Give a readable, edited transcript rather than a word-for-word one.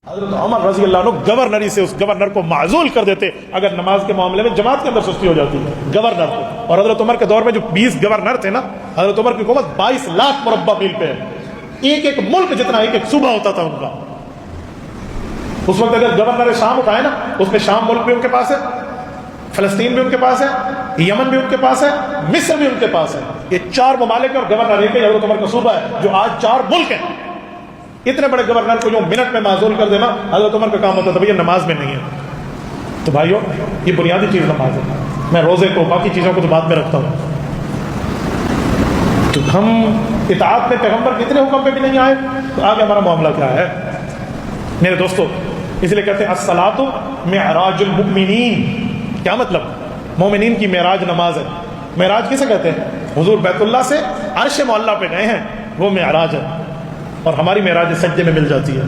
حضرت عمر رضی اللہ عنہ گورنری سے اس گورنر کو معزول کر دیتے اگر نماز کے معاملے میں جماعت کے اندر سستی ہو جاتی گورنر کو. اور حضرت عمر کے دور میں جو 20 گورنر تھے نا، حضرت عمر کی حکومت 22 لاکھ مربع میل پہ ہے، ایک ایک ملک جتنا ایک ایک صوبہ ہوتا تھا ان کا. اس وقت اگر گورنر شام اٹھائے نا، اس میں شام ملک بھی ان کے پاس ہے، فلسطین بھی ان کے پاس ہے، یمن بھی ان کے پاس ہے، مصر بھی ان کے پاس ہے. یہ 4 ممالک اور گورنر ایک حضرت عمر کا صوبہ ہے جو آج 4 ملک ہیں. اتنے بڑے گورنر کو جو منٹ میں معزول کر دینا حضرت عمر کا کام ہوتا تھا. بھئی یہ نماز میں نہیں ہے. تو بھائیو یہ بنیادی چیز نماز ہے. میں روزے کو باقی چیزوں کو تو بعد میں رکھتا ہوں. تو ہم اطاعت میں پیغمبر کتنے حکم پہ بھی نہیں آئے تو آگے ہمارا معاملہ کیا ہے میرے دوستو؟ اس لیے کہتے ہیں الصلاۃ معراج المؤمنین. کیا مطلب؟ مومنین کی معراج نماز ہے. معراج کسے کہتے ہیں؟ حضور بیت اللہ سے عرش معلیٰ پہ گئے ہیں، وہ معراج ہے. اور ہماری معراج سجدے میں مل جاتی ہے.